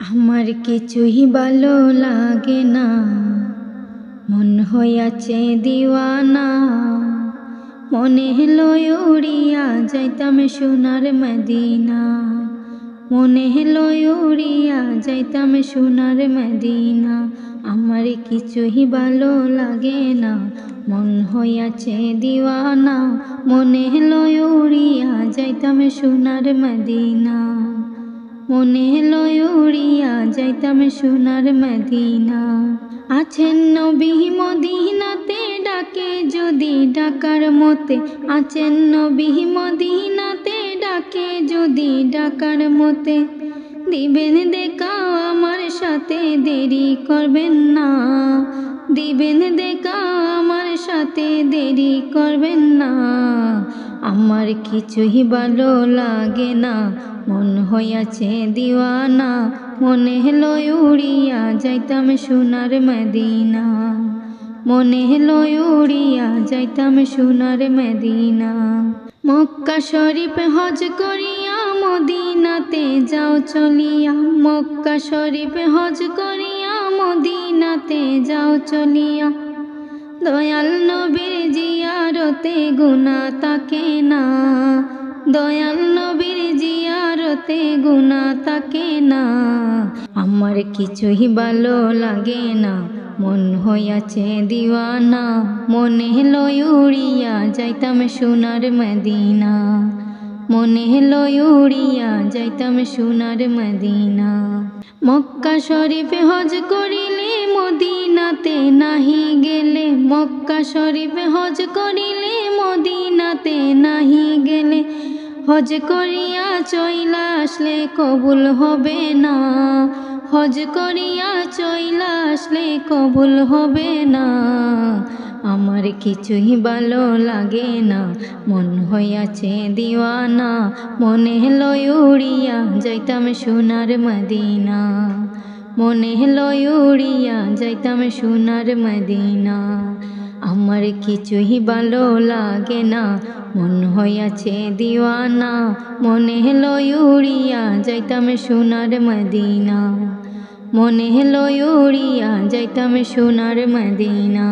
আমার কিছুই ভালো লাগে না, মন হইয়াছে দিওয়ানা। মনে হলো উড়িয়া যাইতাম সোনার মদিনা, মনে হলো উড়িয়া যাইতাম সোনার মদিনা। আমার কিছুই ভালো লাগে না, মন হইয়াছে দিওয়ানা। মনে হলো উড়িয়া যাইতাম সোনার মদিনা, মনে হলো উড়িয়া যাইতাম সোনার মদিনা। আছেন নবী মদিনাতে, ডাকে যদি ডাকার মতে। আছেন নবী মদিনাতে, ডাকে যদি ডাকার মতে। দিবেন দেখা আমার সাথে, দেরি করবেন না। দিবেন দেখা আমার সাথে, দেরি করবেন না। আমার কিছুই ভালো লাগে না, মন হইয়াছে দিওয়ানা। মনে হলো উড়িয়া যাইতাম সোনার মদিনা, মনে হলো উড়িয়া যাইতাম সোনার মদিনা। মক্কা শরীফ হজ করিয়া মদিনাতে যাও চলিয়া। মক্কা শরীফ হজ করিয়া মদিনাতে যাও চলিয়া। দয়াল নবীর জিয়ারতে গুনাহ থাকে না, দয়াল নবীর জিয়ারতে গুনাহ থাকে না। আমার কিছুই ভালো লাগে না, মন হইয়াছে দিওয়ানা। মনে হলো উড়িয়া যাইতাম সোনার মদিনা, মনে হলো উড়িয়া যাইতাম সোনার মদিনা। মক্কা শরীফ হজ করিলে মদিনাতে নাহি গেলে। মক্কা শরীফ হজ করিলে মদিনাতে নাহি গেলে। হজ করিয়া চইলা আসলে কবুল হবে না, হজ করিয়া চইলা আসলে কবুল হবে না। আমার কিছুই ভালো লাগে না, মন হইয়াছে দিওয়ানা। মনে হলো উড়িয়া যাইতাম সোনার মদিনা, মনে হলো উড়িয়া যাইতাম সোনার মদিনা। আমার কিছুই ভালো লাগে না, মন হইয়াছে দিওয়ানা। মনে হলো উড়িয়া যাইতাম সোনার মদিনা, মনে হলো উড়িয়া যাইতাম সোনার মদিনা।